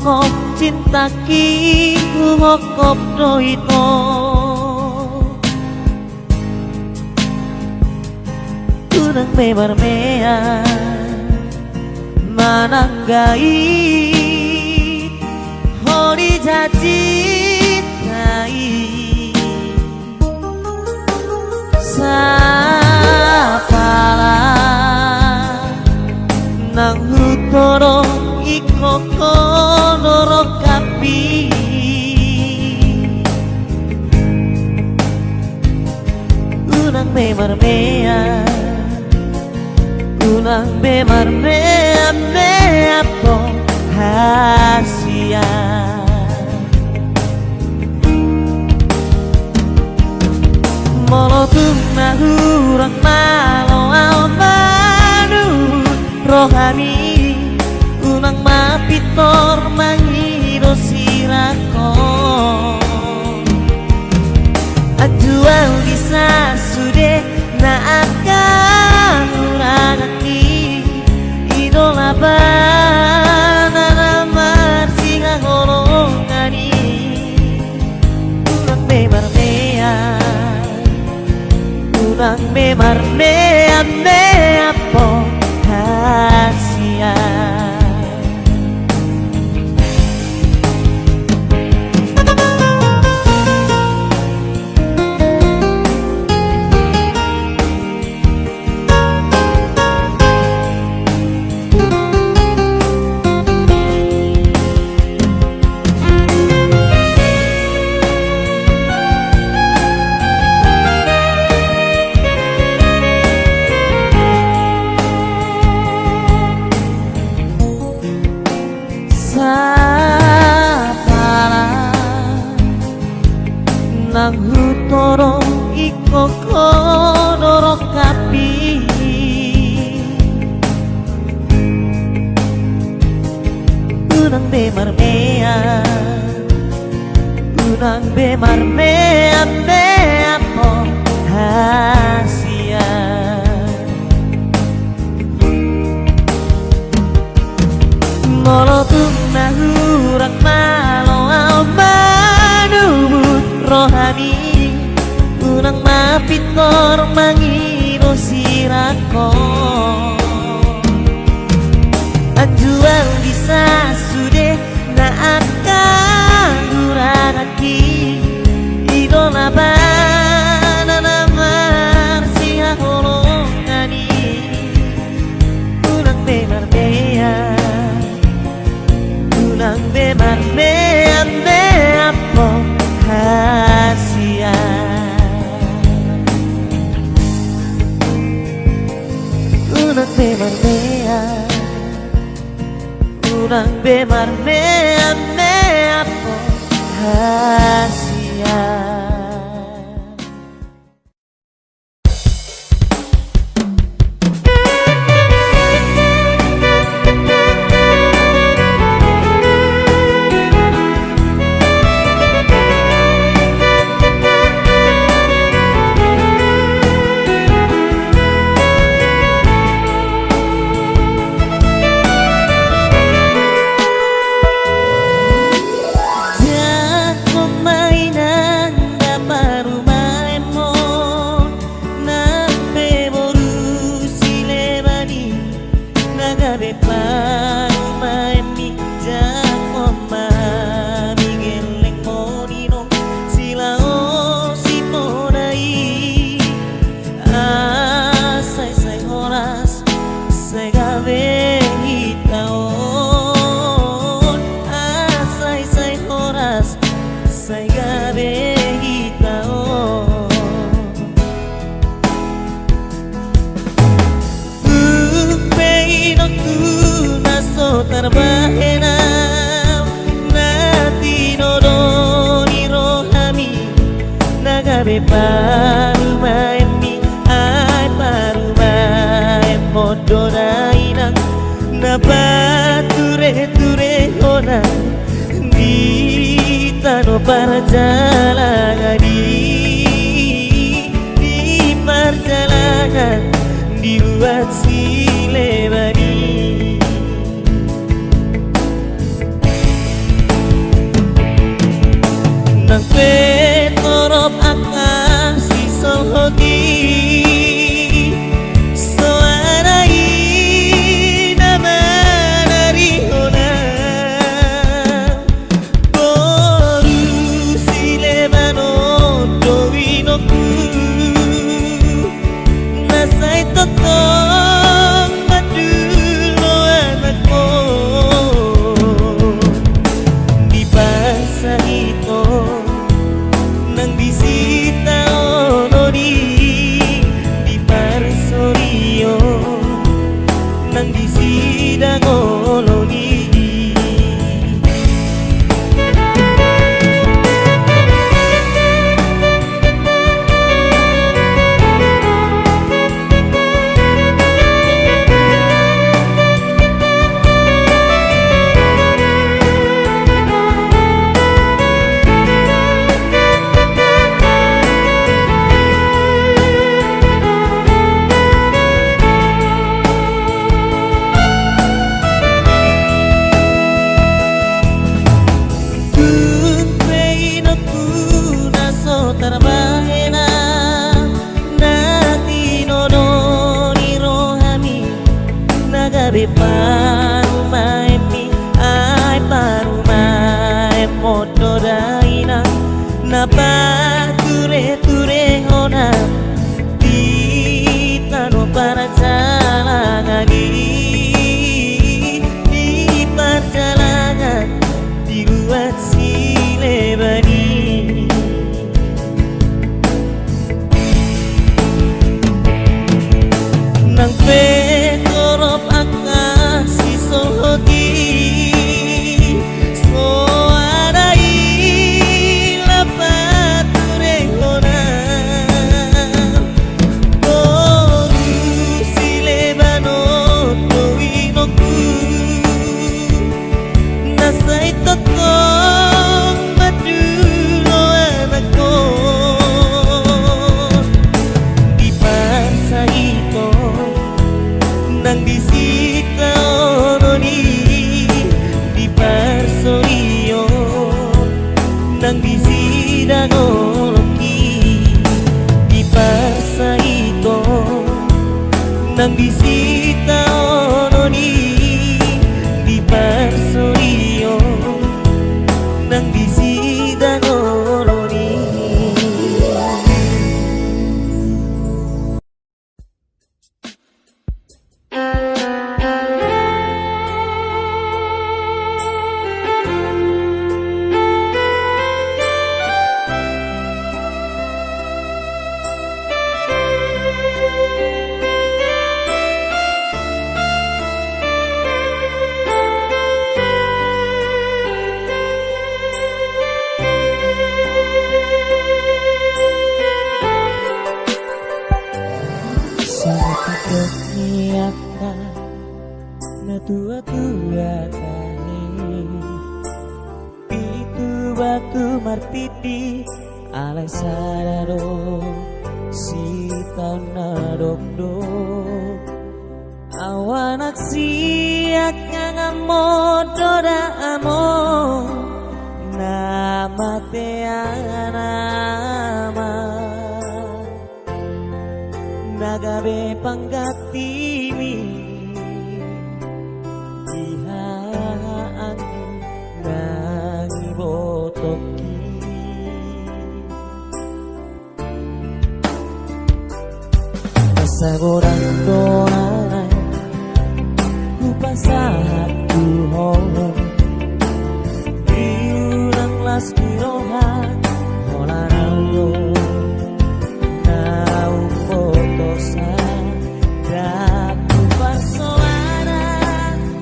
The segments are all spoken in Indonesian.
hokop cinta ki ku hokop doito unang memarmea mananggai hori jacintai sapala nang hutoro ikoko noro kapi unang memarmea unang memarmea mea po hasia molotung nahurang malo almanu rohani unang mapitor mangiro sirako ajual bisa sude na akan urangati idola bana namar singa golongani unang memarmea unang memarmea mea po hasia nang hutoro ikoko noro kapi unang bemarmea unang bemarmea mea po hasia molotung nahurang malo almanubut rohani unang mapitor mangiro sirako anjual bisa sude na akan durangaki idola bana namar siha holongani unang bemarmea unang bemarmea mea po hasia unang bemarmea unang bemarmea mea po hasia Parumaemi ay parumaem modonai nang napature-ture honang di tano perjalanan di perjalanan di luar silebani nagabe paru mai mi ai paru mai moto daina na pa ture ture ona kita no para jalan di perjalanan dibuat silebani nang petorop akasi sohoti so arai lapat rehona toru silebano toinoku nasai totong madulo anakku di pasai nang disita ononi di persoio nang disida noloki di persaito nang disita ononi di persoio nang disida noloni. Tua-tua kali itu batu marpiti alai sadaro si tahun nadokdo awanak siak ngangamodo da amo nama teanama nagabe panggatimi Sagoran donan ku pasahat ku hong diurang las kirohan holaralo na umpotosa daku pasoara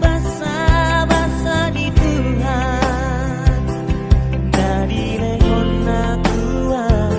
basa-basa di Tuhan dari lehon nakuan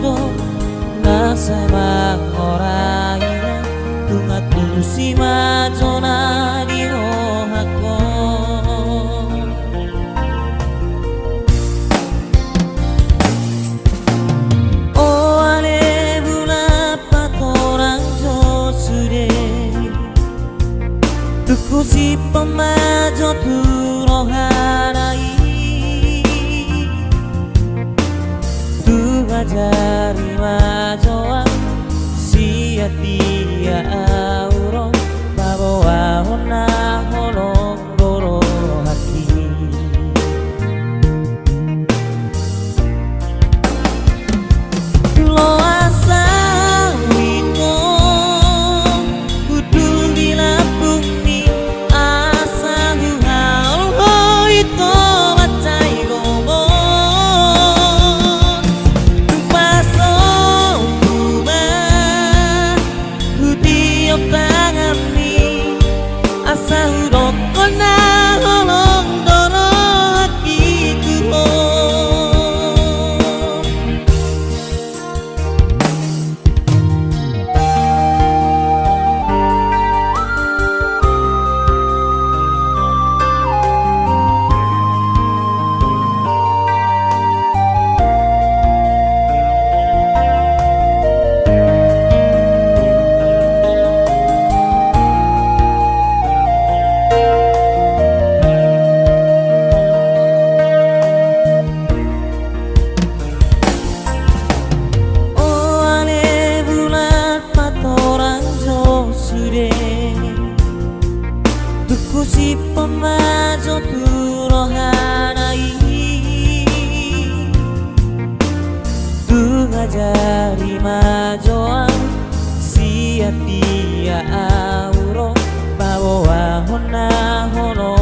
do nasema orangnya tunga tusi majona di rohako oh ane bulapa torang jo sude tuku si pemajo turo harai jari majoa sia tia auro bawa hona holong doro hati lo asa wito kudu dilapung ni asa huhal ho ito wacai gomo si pemajo turo harai tunga jari majoan sia tia auro bawa hona hono